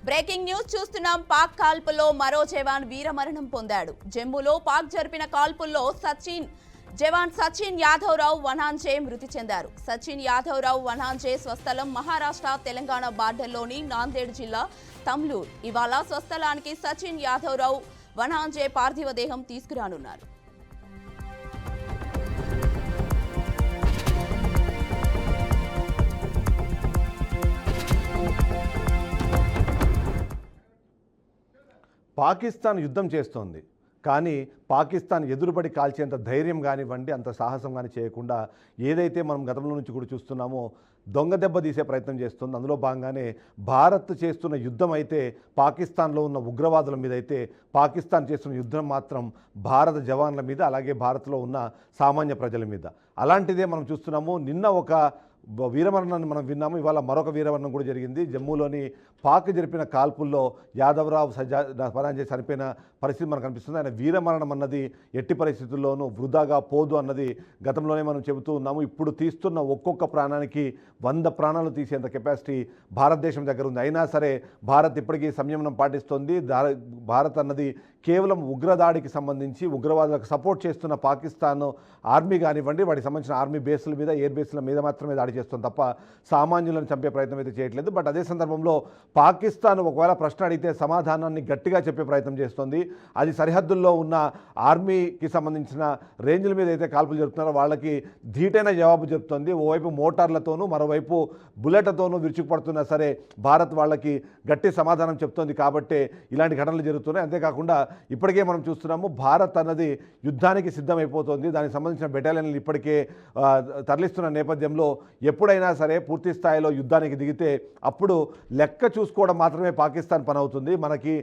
Breaking news చూస్తున్నాం. పాక్ కాల్పుల్లో మరో జవాన్ వీరమరణం పొందాడు. జమ్మూలో పాక్ జరిపిన కాల్పుల్లో జవాన్ సచిన్ యాదవ్ రావు వనాంజే మృతి చెందారు. సచిన్ యాదవ్ రావు వనాంజే స్వస్థలం మహారాష్ట్ర తెలంగాణ బార్డర్లోని నాందేడ్ జిల్లా తమ్లూర్. ఇవాళ స్వస్థలానికి సచిన్ యాదవ్ రావు వనాంజే పార్థివ దేహం తీసుకురానున్నారు. పాకిస్తాన్ యుద్ధం చేస్తోంది, కానీ పాకిస్తాన్ ఎదురుపడి కాల్చేంత ధైర్యం కానివ్వండి, అంత సాహసం కానీ చేయకుండా ఏదైతే మనం గతంలో నుంచి కూడా చూస్తున్నామో దొంగ దెబ్బ తీసే ప్రయత్నం చేస్తుంది. అందులో భాగంగానే భారత్ చేస్తున్న యుద్ధం అయితే పాకిస్తాన్లో ఉన్న ఉగ్రవాదుల మీద అయితే, పాకిస్తాన్ చేస్తున్న యుద్ధం మాత్రం భారత జవాన్ల మీద, అలాగే భారత్లో ఉన్న సామాన్య ప్రజల మీద. అలాంటిదే మనం చూస్తున్నాము. నిన్న ఒక వీరమరణాన్ని మనం విన్నాము. ఇవాళ మరొక వీరమరణం కూడా జరిగింది. జమ్మూలోని పాక్ జరిపిన కాల్పుల్లో యాదవరావు వనాంజే చనిపోయిన పరిస్థితి మనకు కనిపిస్తుంది. ఆయన వీరమరణం అన్నది ఎట్టి పరిస్థితుల్లోనూ వృధాగా పోదు అన్నది గతంలోనే మనం చెబుతూ ఉన్నాము. ఇప్పుడు తీస్తున్న ఒక్కొక్క ప్రాణానికి 100 ప్రాణాలు తీసేంత కెపాసిటీ భారతదేశం దగ్గర ఉంది. అయినా సరే భారత్ ఇప్పటికీ సంయమనం పాటిస్తోంది. భారత్ అన్నది కేవలం ఉగ్రదాడికి సంబంధించి ఉగ్రవాదులకు సపోర్ట్ చేస్తున్న పాకిస్తాన్ ఆర్మీ కానివ్వండి, వాటికి సంబంధించిన ఆర్మీ బేస్ల మీద, ఎయిర్ బేస్ల మీద మాత్రమే దాడి చేస్తుంది తప్ప సామాన్యులను చంపే ప్రయత్నం అయితే చేయట్లేదు. బట్ అదే సందర్భంలో పాకిస్తాన్ ఒకవేళ ప్రశ్న అడిగితే సమాధానాన్ని గట్టిగా చెప్పే ప్రయత్నం చేస్తుంది. అది సరిహద్దుల్లో ఉన్న ఆర్మీకి సంబంధించిన రేంజ్ల మీద అయితే కాల్పులు జరుపుతున్నారో వాళ్ళకి ధీటైన జవాబు చెప్తుంది. ఓవైపు మోటార్లతోనూ మరోవైపు బుల్లెట్లతోనూ విరుచుకుపడుతున్నా సరే భారత్ వాళ్ళకి గట్టి సమాధానం చెప్తోంది. కాబట్టే ఇలాంటి ఘటనలు జరుగుతున్నాయి. అంతేకాకుండా ఇప్పటికే మనం చూస్తున్నాము, భారత్ అన్నది యుద్ధానికి సిద్ధమైపోతుంది. దానికి సంబంధించిన బెటాలియన్లు ఇప్పటికే తరలిస్తున్న నేపథ్యంలో ఎప్పుడైనా సరే పూర్తి స్థాయిలో యుద్ధానికి దిగితే అప్పుడు లెక్క చూసుకోవడం మాత్రమే పాకిస్తాన్ పని అవుతుంది. మనకి